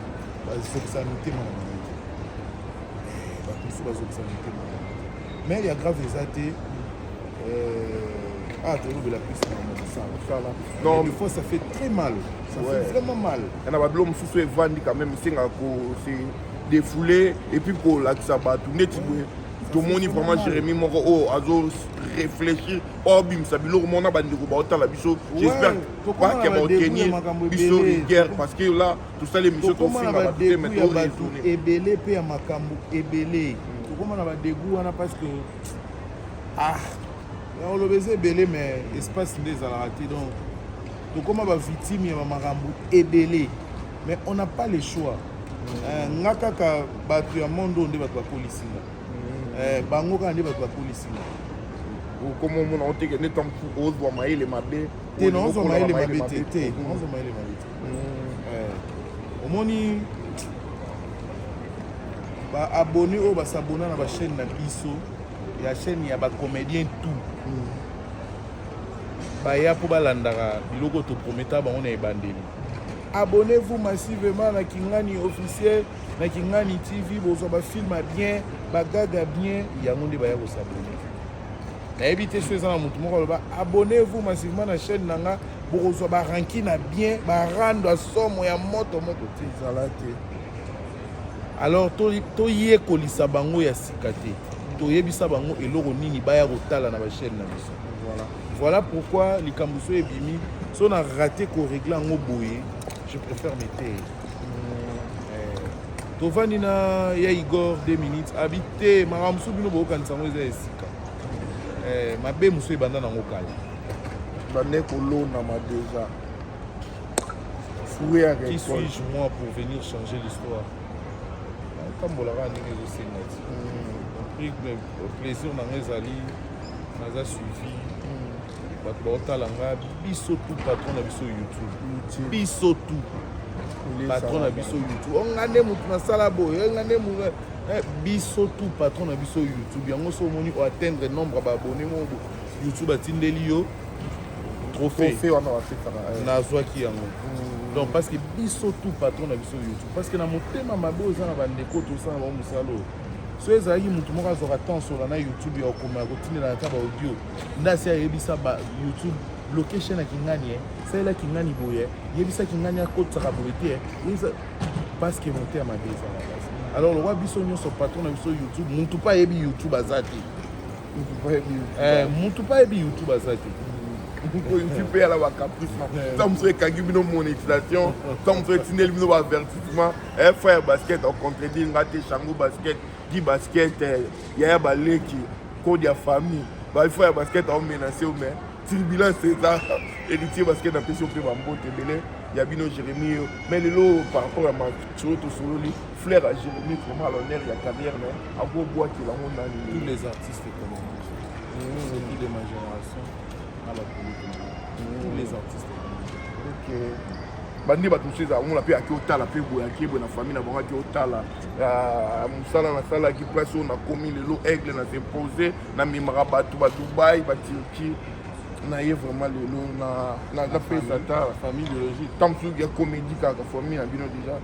bazokisa mitema na bango bato mosusu bazokisa mitema na bango mais ya grave eza te tolobela plus na mosala non des fois ça fait très mal ça fait vraiment mal na babilo mosusu evandi quand même esengaka kose défoulé et puis kolakisa bato neti boye tomoni vraiment Jérémy moko oyo azoréfléchir obimisa biloko mona bandeko baotala biso j'espère bake baotenir biso rigueur parce que là tosala émission tofinga bato te mais toraisonne ebele mpe ya makambo ebele tokóma na badegu wana parce que oloba eza ebele mais espace nde ezalaka te donc tokóma bavictime ya bamakambo ebele mais on n'a pas le choix nga kaka bato ya mondo nde bato bakolisinga bango kaka nde bato bakolisinga okoma omona oteke nde ntango ozwa mayele mabe te naozwa mayele mabe te omoni baabone oyo basabona na bachaîne na biso ya chaîne ya bacomédien tout baya mpo balandaka biloko toprometa bango na ebandeli. Abonnez-vous massivement na Kingani officiel, na Kingani TV, bozwa bafilm bien, bagaga bien, yango nde baya kosabone. Na éviter ceux na mutu moko loba, abonnez-vous massivement na chaîne nanga, bozwa ba ranking na bien, ba rando somo ya moto te zalate. Alors to ye kolisa bango ya sikate. To yebisa bango eloko nini baya kotala na ba chaîne na biso. Voilà pourquoi les Kambuso et Bimi sont raté qu'on règle en boye. Je préfère mettre. Tovanina ya Igor 2 minutes habité Maramsu bino bo kansango eza esika. Mabe muso ebanda na ngokala. Bande kolo na ma déjà. Foué à Qui suis-je moi pour venir changer l'histoire? Kambolara ndenge ezosenga. Pris plaisir na ngezali naza suivi. Batalanga biso tout patron na biso YouTube. Biso tout patron na biso YouTube. On ngane mutu na sala boye, ngane mutu biso tout patron na biso YouTube. Yango so moni o atteindre nombre ba abonnés mo YouTube atindeli yo trophée on a fait na zwaki yango. Donc parce que biso tout patron na biso YouTube parce que na motema mabo za na bandeko to sa ba musalo. So ezali mutu moko azora tension na YouTube ya okoma kotinela na taba audio ndasi ayebisa ba YouTube location na Kingani c'est là Kingani boye yebisa Kingani akotaka boye parce que monter à ma base alors le roi biso nyonso patron na biso YouTube mutu pa yebi YouTube azati mutu pa yebi YouTube azati YouTube à la caprice ça me fait kagibino monétisation ça me fait tinel bino avertissement frère basket en contredit ngate chango basket Guy basket yaya baleki code ya famille ba frère basket a menacé au mais til bilan c'est ça héritier basket na pression pe bambote belé ya bino Jérémy mais lelo par rapport à ma choto sololi frère à Jérémy vraiment à l'honneur ya carrière mais à beau boîte la monde tous les artistes comme c'est de ma génération à la tous les artistes OK bandi batouché za on la pe aki otala pe boya ki bo na famille na bango ki otala musala na sala ki place on a commis lelo aigle na se poser na mimara batu ba Dubaï ba Turquie na ye vraiment lelo na pesa ta famille biologique tant que ya comédie ka famille na bino déjà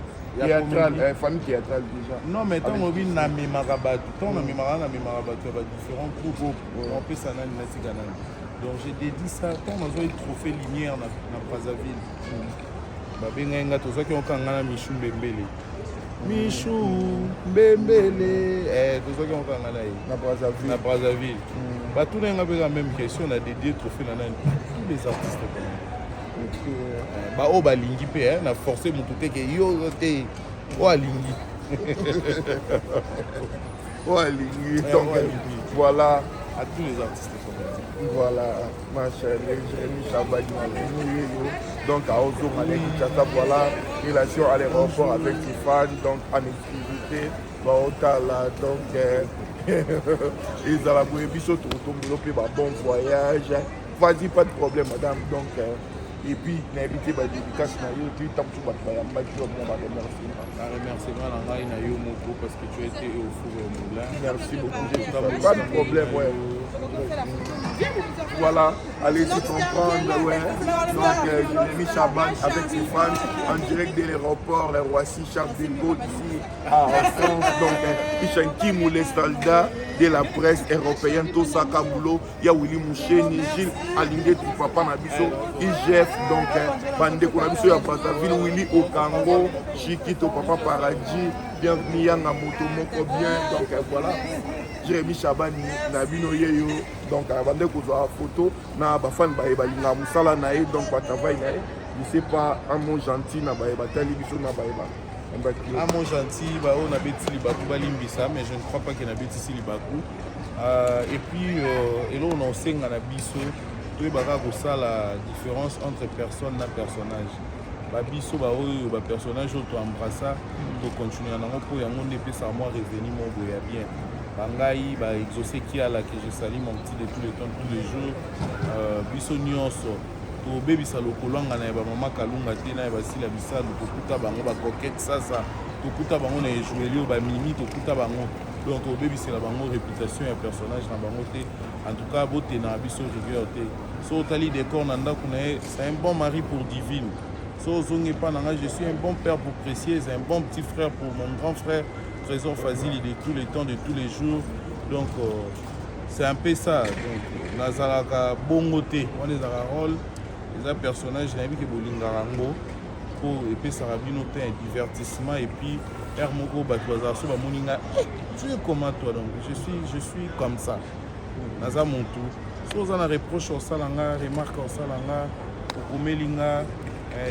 théâtrale famille théâtrale déjà non mais tant mobile na mimara batu tant na mimara batu ba différents groupes on peut ça na tigana donc j'ai dédié ça tant on a eu trophée Lumière na Brazzaville babenga tozaki okanga na Michou Mbembele tozaki okanga na ye na Brazzaville batuna nga peka même question na dédié trophée na nani tous les artistes ba o balingi pe na forcer mutu te ke yo te o alingi donc voilà à tous les artistes voilà ma chère Jérémy Chabani donc à Ozo Malek Chata voilà relation à l'aéroport avec ses fans donc en exclusivité Baotala donc ils ont la bouée bichot bon voyage vas-y pas de problème madame donc et puis n'invité ma dédicace na yo puis tant que tu vas pas remerciement na ngai na yo moko parce que tu as été au four au moulin merci beaucoup pas de problème ouais voilà, allez-y comprendre, ouais. Donc, Jérémy Chaban avec ses fans en direct de l'aéroport, le Roissy Charles de Gaulle ici en France. Donc, Ishanki Moulé Salda de la presse européenne, Tosaka Boulot, il y a Willy Moucheni, Gilles Alingé, tout papa Nabiso, IGF, donc, Bande Konabiso, il y a Brazzaville, Willy Okango, Chikito, papa Paradji, bienvenue Yanga Moto Moko bien, donc voilà. Jérémy Chabani na bino yeyo donc bande kozwa photo na ba fan ba balinga musala na ye donc ba travail na ye je sais pas un mot gentil na ba batali biso na ba un mot gentil ba on a beti libaku balimbisa mais je ne crois pas qu'il a beti si libaku et puis et là on ensenga na biso to baka ko sala différence entre personne na personnage ba biso ba oyo ba personnage to embrassa to continuer na ngo po yango ndepesa moi revenu mo boya bien bangai ba exaucer qui à la que je salue mon petit de tous les temps tous les jours biso nyonso to bebisa lokolanga na ba mama kalunga te na ba sila bisalo to kuta bango ba coquette sasa to kuta bango na jouelio ba mimi to kuta bango donc au bébé c'est la bango réputation et personnage na bango te en tout cas bote na biso rigueur te so tali décor na ndako na ye c'est un bon mari pour Divine so zonge pa nanga je suis un bon père pour Précieux un bon petit frère pour mon grand frère Trésor Fazili de tous les temps de tous les jours donc c'est un peu ça donc nazalaka bongo te on les a rôle les a personnages na bi ke bolingaka ngo pour epesaka bino te un divertissement et puis air moko bato bazala so bamoninga tu es comment toi donc je suis comme ça naza mon tour so oza na reproche osala nga remarque osala nga okomeli nga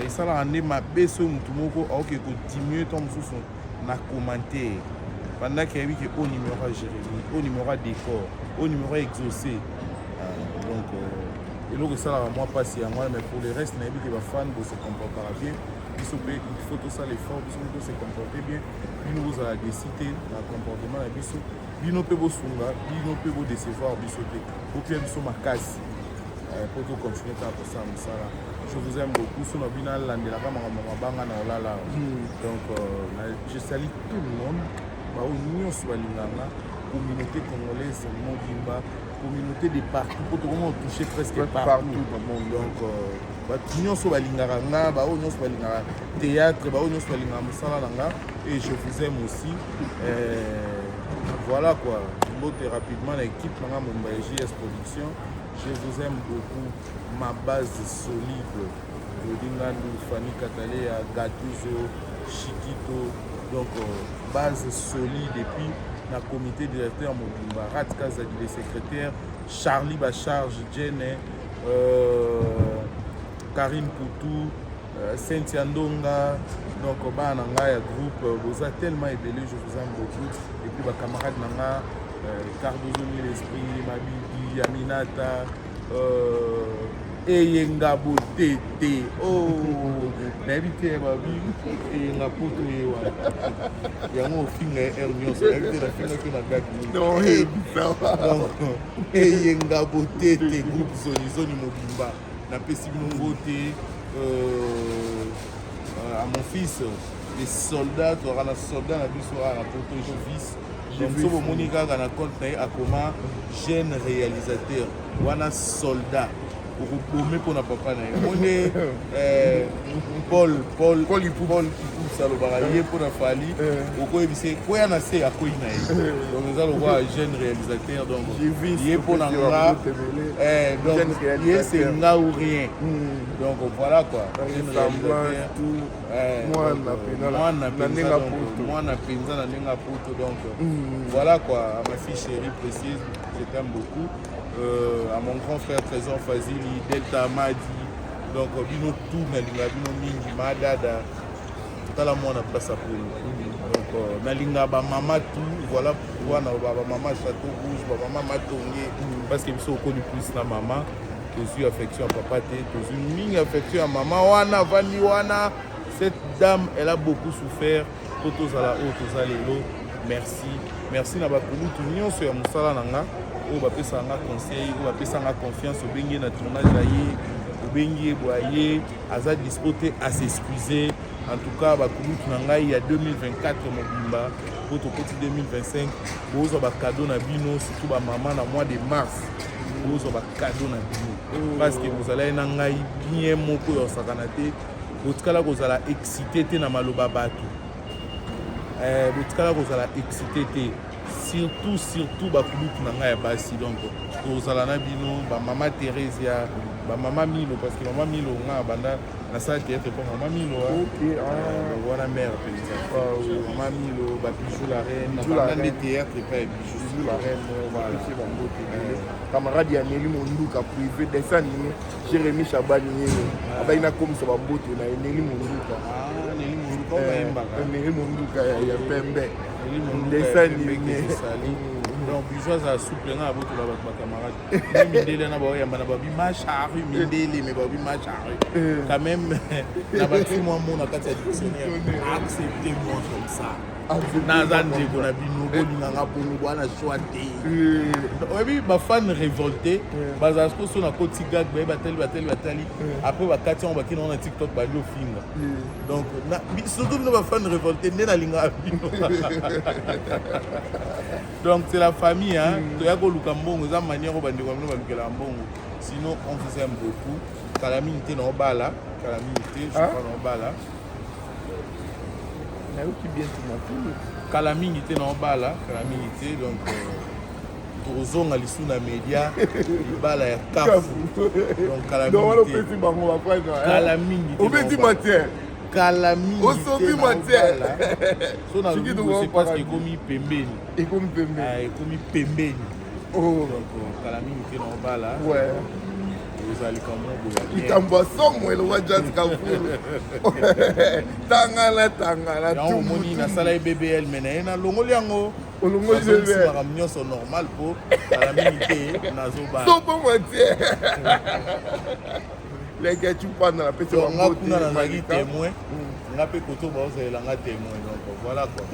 esalaka nde mabe soki motu moko aoke kodimue to mosusu na commentaire pendant ke yebi ke au numéro a Jérémie au numéro a décor au numéro a exaucé donc eloko esalaka mwa mpasi yango wana mais pour le reste nayebi ke bafan bose comportera bien biso mpe il faut tosala effort biso mpe tose comporte bien bino bozala décide na comportement na biso bino mpe bosunga bino mpe bodecevoir biso te bopia biso makasi po tocontinue kaka kosala mosala je vous aime beaucoup so na bino alandelaka makambo mabanga na olala donc je salue tout le monde bao nyonso balinganga communauté congolaise mobimba communauté de partout po tokomona toucher presque partout donc bato nyonso balingaka nga bao nyonso balingaka théâtre bao nyonso balingaka mosala na nga et je vous aime aussi voilà quoi mbote rapidement na équipe nanga momba ya JS Production je vous aime beaucoup ma base solide Odingandu Fanny Katalea Gatuzo Chiquito donc base solide et puis na comité directeur Mobimba Rat Kazadi les secrétaires Charlie Bacharge Jenny Karine Poutou Cynthia Ndonga donc bana nga ya groupe boza tellement ébélé je vous aime beaucoup et puis ba camarades nanga Cardozo l'esprit Mabibi Aminata eyenga botete nayebi te babi eyenga poto yewa yango ofinga ya r nyonso nayebi te nafingaki na date eyenga botete groupe zonizoni mobimba napesi bino te à mon fils les soldats toka na soldat na biso na poto fils donc so bomoni kaka na compte na ye akoma jeune réalisateur wana soldat okobome mpona papa na ye mone paul ipusa alobaka ye mpona fali okoyebise koya na se akoyi na ye donc eza lokwa jeune réalisateur donc ye mpona nga donc ye c'est nga ou rien donc voilà quoi mwana mpenza na ndenge apoto donc voilà quoi à ma fille chérie précise je t'aime beaucoup à mon grand frère Trésor Fazili, Delta Madi, donc bino tout nalinga bino mingi madada tala mwana place à pour donc nalinga ba mama tout voilà wana ba mama Château Rouge ba mama Matonge parce que biso connu plus na mama que suis affection à papa te que suis mingi affection à maman wana vani wana cette dame elle a beaucoup souffert toto zala o to zalelo merci na ba kulutu nyonso ya musala nanga oyo bapesanga conseil oyo bapesanga confiance obengi na tournage na ye obengi ye boye aza dispo te à s'excuser en tout cas bakulutu na ngai ya 2024 mobimba po tokoti 2025 bozwa bakado na bino surtout bamama na mois de mars bozwa bakado na bino parce que bozala na ngai bien moko oyo osakana te botikala kozala excité te na maloba bato botikala kozala excité te surtout bakulutu na ngai ya basi donc tozala na bino bamama Thérèse bamama Milo parce que mama Milo nga banda nasala théâtre mpo mama Milo wana mère mpenza mama Milo babijou la reine nabanda nde théâtre epa ya bijou la reine bango te camarade ya Nelly Monduka privé dessin animé Jérémy Chabani yeye abai nakomisa bambote na Nelly Monduka Nelly Monduka ya pembe dessin animé donc bijou azala souple nga aboto na bato bacamarade mindele na baoyamba na babi macharu mindele mais babi macharu quand même na bati mwa mona kati ya dictionnaire acceptez-moi comme ça naza ndeko na bino bolinganga bongo bwana choix te oyebi bafan révolté bazala siko so na koti gag baye batali après bakati yango bakina na TikTok bali ofinga donc surtout bino bafan révolté nde nalingaka bino donc c'est la famille toya koluka mbongo eza manière oyo bandeko ya bino balukelaka mbongo sinon on vous aime beaucoup kala mingi te na obala kala mingi te je crois na obala kala mingi te na obala kala mingi te donc tozonga lisu na média libala ya kafu donc kala mingi te kala mingi te kala mingi te na obala so na lubu c'est parce que ekomi pembeni donc kala mingi te na obala likambo songo eloba jazz kafulu tangana yango omoni nasala ye bbl me naye nalongoli yango makambo nyonso normal mpo kala mingi te nazobala leke cupanda na pesi nga kuna nazalaki témoin nga mpe koto baozalelanga témoin donc voilà quoi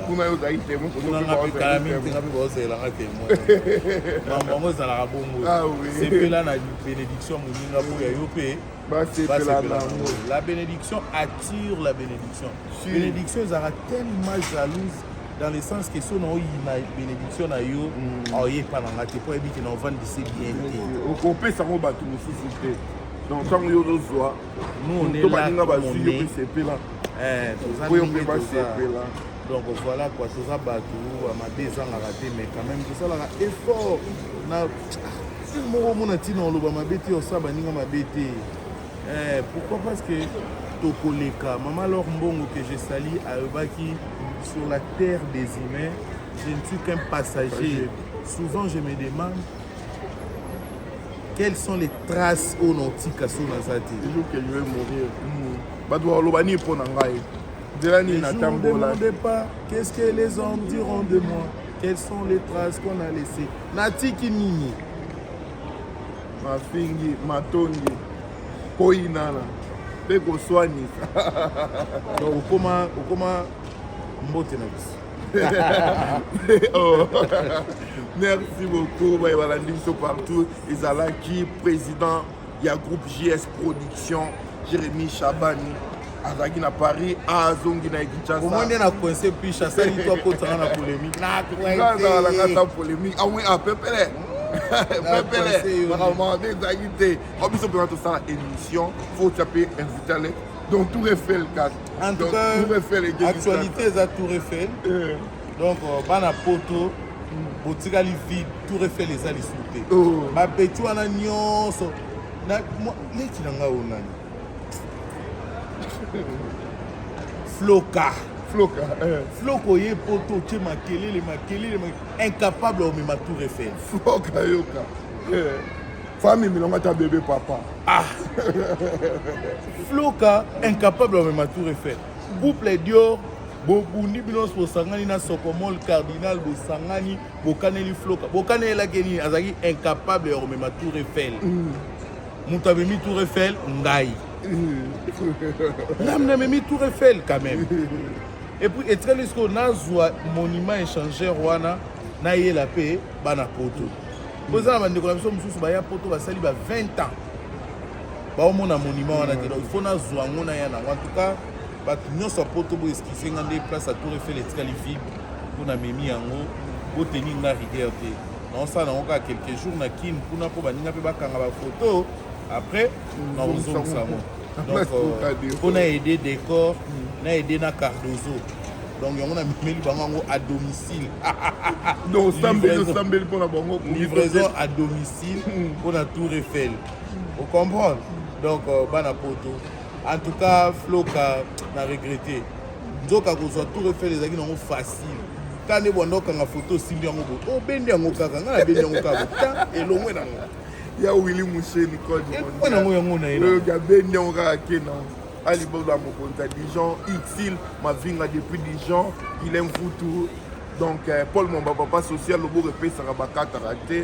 kuna yo ozalaki témoin nga mpe kala mingi te nga mpe baozalelanga témoin mambo yango ezalaka bongo sepela na bénédiction moninga mpo ya yo mpe basepela nango la bénédiction attire la bénédiction bénédiction ezalaka tellement jalouse dans le sens que so na oyina bénédiction na yo aoyepa nanga te mpo ayebiki na ovandise bien te okopesanga bato mosusu te donc ntango yo ozozwa to baninga bazwi yo mpe sepela oyo mpe basepela donc voilà quoi toza bato mabe ezangaka te mais quand même tosalaka effort na moko omona ntina oloba mabe te osala baninga mabe te pourquoi parce que tokoleka mama lor mbongo que je sali ayobaki sur la terre des humains je ne suis qu'un passager souvent je me demande quelles sont les traces au nautique sur naza te le jour que je vais mourir bato baloba nini mpo na ngai nzela nini natambola ne demandez pas qu'est-ce que les hommes diront de moi quelles sont les traces qu'on a laissées natiki nini mafingi matongi koyinana mpe koswanisa donc okoma mbote na biso merci beaucoup balandi biso partout ezalaki président ya groupe JS Production Jérémy Chabani azalaki na Paris azongi na Kinshasa omoni na coincé puis asali to akotanga na polémique nakata polémique awi apepele pepele makambo ezalaki te biso mpena tosala émission faut taper invité ale donc Tour Eiffel 4 en tout cas actualité eza Tour Eiffel donc bana poto botikali vide Tour Eiffel eza lisu te bapeti wana nyonso leki na ngai onani floka oye poto otie makelele incapable omema Tour Eiffel floka yoka femme milonga ta bébé papa floka incapable omema Tour Eiffel couple Dior bobundi bino bosangani na Sokomol cardinal bosangani bokaneli floka bokanelaki nini azalaki incapable ya komema Tour Eiffel moto amemi Tour Eiffel ngai namna amemi Tour Eiffel quand même et puis etreli siko nazwa monument échangeur wana nayela mpe bana poto bozala bandeko na biso mosusu baya poto basali ba 20 ans baomona monument wana te donc il faut nazwa yango naya nango en tout cas bato nyonso ya poto boeskise nga nde place ya Tour Eiffel etikali vide mpona memi yango boteni nga rigueur te naosala nango kaka quelques jours na kine mpuna mpo baninga mpe bakanga bafoto après nakozongisa yango donc mpona aide décor na aide na Cardozo donc yango na mimeli bango yango à domicile donc osambeli mpona bango livraison à domicile mpona Tour Eiffel ocomprendre donc bana poto en tout cas floka na regretté nzoka kozwa Tour Eiffel ezalaki nango facile ta nde bwanda okanga foto osimbi yango boye obendi yango kaka ngai nabendi yango kaka ta elongwe nango ya Willy Moucheni mpo nango yango na ye abendi yango kaka ke nango alibolo ya mokonzi ya Dijon Xil Mavinga depuis Dijon Guilhem Foutou donc Paul Momba papa social lobo repesaka bakataka te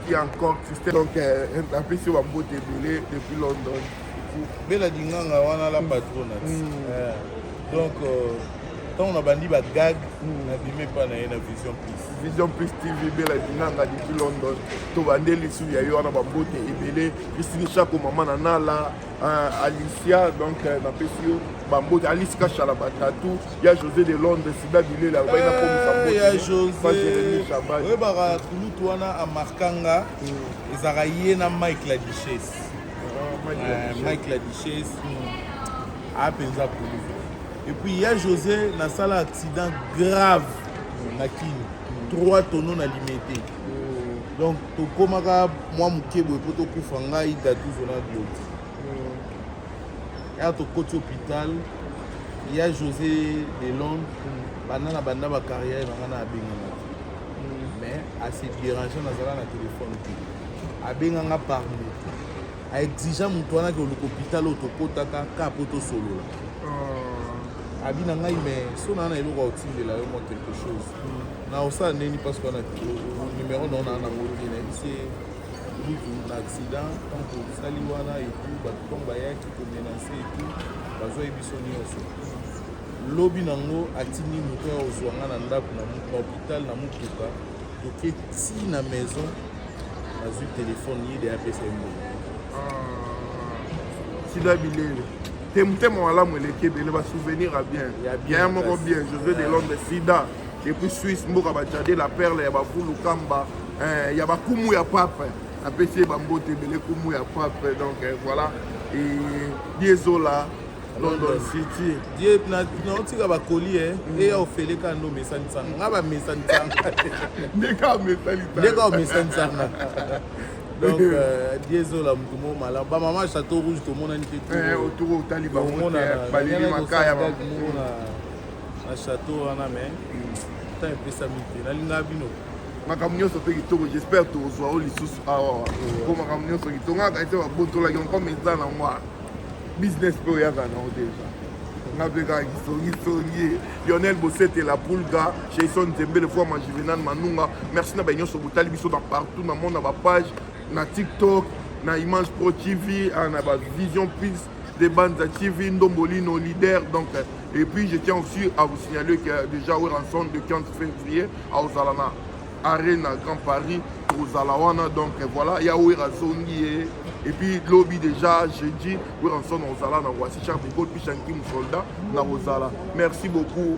qui encore Christelle donc apesi bambote ebele depuis London bela dinganga wana la patronate donc on a bandi ba gag na bimé pas na Vision Plus. Vision Plus TV bela dinanga depuis London. To bande lisu ya yo na bambote ebele. Christine Chako maman nala Alicia donc na pesio bambote Alice Kachala batatu. Ya José de Londres Sida Bilé la baina comme ça. Ya José. Oui bara kulutu wana amarkanga ezaka ye na Mike la Duchesse. Mike la Duchesse. A penza kulutu. Et puis il y a José na sala accident grave na kini 3 tonneaux na limité donc to komaka moi mukebo po to kufanga ida 12 na gloti ya to koti hôpital il y a José de Londres bana ba carrière bana abengana mais assez dérangeant na sala na téléphone abenganga parmi a exigeant mutu wana ke l'hôpital otokotaka ka poto solo abina ngai mais so na eloko otindela yo moi quelque chose na osa neni parce qu'on a numéro non na ngoti na c'est un accident donc sali wana et tout ba tomba ya qui ko menacer et tout bazo ebisoni oso lobi nango atini moto ozwanga na ndako na hôpital na mutuka donc ti na maison azui téléphone yede apesa mo Sida Bilé Temtemo alamu eleki ebele ba souvenir à bien. Bien moko bien, José de Londres Sida et puis Suisse mboka ba Jade la perle ya ba Fulu Kamba, ya ba kumu ya pape. Apesi ba mbote ebele kumu ya pape donc voilà et Diezola London City. Die na tika ba koli et ofele ka no mesanisa. Ngaba mesanisa. Ndeka mesanisa. Donc, désolé, ba maman Château Rouge, tout le monde a été autour au Taliban, Balili Makaya, na château, on a mais tant un peu ça m'était. La ligne abino. Makamnyo sope kitoko, j'espère que tu sois au lissus. Comme makamnyo sope kitoko, on a été à Boto la comme ça dans moi. Business pour y avoir déjà. On a besoin de Lionel Bosset et la Poulga, Jason Zembe, le fois Juvenal Manunga. Merci na Bagnon sur Boutali Bisso dans partout dans le monde, dans ma page. Na TikTok, na Image Pro TV, na Vision Plus, des bandes TV, Ndombolino leader. Donc, et puis je tiens aussi à vous signaler qu'il y a déjà eu rançon de 15 février à Ozalana, Arène à Grand Paris, Ozalawana. Donc voilà, il y a eu rançon et puis lobby déjà jeudi, oui rançon à Ozalana, voici Charles de Gaulle, puis Chanki Moussolda, na Ozala. Merci beaucoup.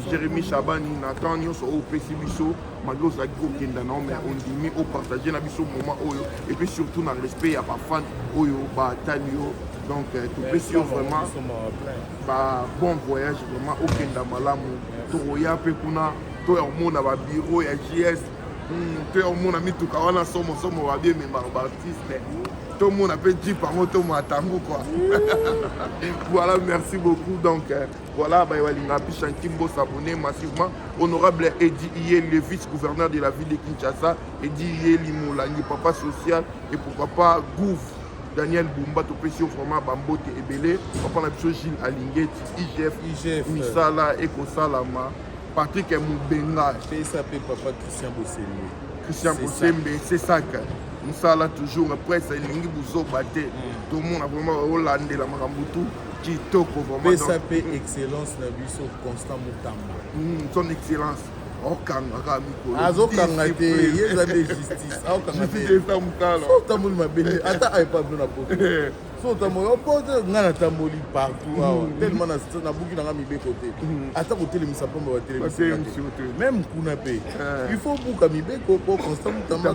Jérémy Chabani, Nathan, Nyon, au PC Bisso, Magos Agro Kendana, mais on dit au partager na biso moment oyo et puis surtout dans le respect, il y a pas fan oyo, ba tanio. Donc tout PC vraiment bon voyage vraiment au Kendama Malamu. Toroya Pekuna, toi au monde à bureau et JS. Toi au monde à mituka wana somo va bien mais artiste. Tout le monde a fait 10 par moto à Tango quoi. Voilà, merci beaucoup. Donc voilà, Kimbo s'abonner massivement. Honorable Edi Iye, le vice-gouverneur de la ville de Kinshasa, Edi Iye Limoulangi, papa social et pourquoi pas Gouv. Daniel Bumba, Topesio, Format Bambote et Belé, papa Napso Gilles Alingeti, IGF, Misala, Eko Salama, Patrick Moubenga, PSAP, papa Christian Bosembe, c'est ça que. Moussala toujours après ça lingi buzo baté tout le monde a vraiment hollandais la makambutu qui toko vraiment PSAP excellence na biso Constant Mutamba son excellence okanga kamiko azokanga te yeza de justice okanga te justice ta mukala so tamuli mabele ata ay pas na poto so tamoli opote ngana tamboli partout tellement na buki na ngami be côté ata ko telemisa pomba wa telemisa même kuna pe il faut buka mi be ko Constant Mutamba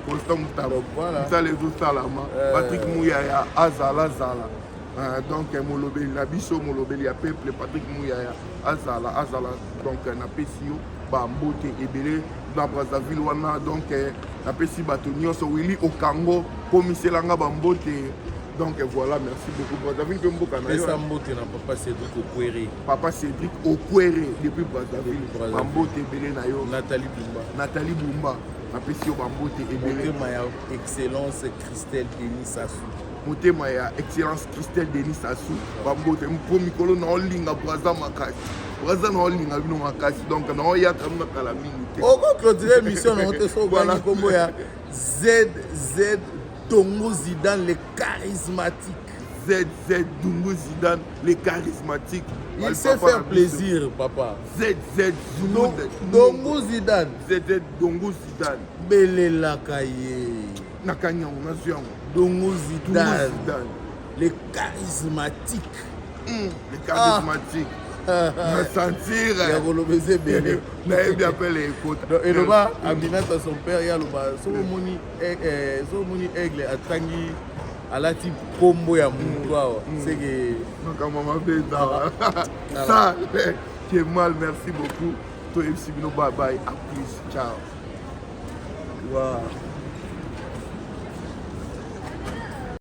Constant Mutamba voilà ça les autres salama Patrick Mouyaya azala donc molobeli na biso molobeli ya peuple Patrick Mouyaya azala donc na pesio Bambote ebele na Brazzaville wana donc na pesi bato nyonso Willy Okango komiselanga Bambote donc voilà merci beaucoup Brazzaville pe mboka na yo Bambote na papa Cédric Okwere depuis Brazzaville Bambote ebele na yo Nathalie Bumba na pesi yo Bambote ebele motema ya excellence Christelle Denis Sassou motema ya excellence Christelle Denis Sassou Bambote mpo mikolo na olinga Brazza makasi Brazza na olinga bino makasi donc na oyaka mna kala mingi te clôturer mission na ote so bana kombo ya ZZ Tongo Zidane le charismatique ZZ Dungu Zidane, les charismatiques. Il sait faire plaisir, papa. ZZ Dungu Zidane. ZZ Dungu Zidane. Belela Kaye. Nakanyang, Naziang. Dungu Zidane. Les charismatiques. Les charismatiques. Me sentir. Il a bien appelé les écoutes. Et le bas, Aminata, son père, il y a le bas. Somoni Aigle a tangi à la type combo ya Moutoua. C'est que. Donc, maman fait ça. Ça, qui est mal, merci beaucoup. Toi, bye bye. À plus. Ciao. Wow.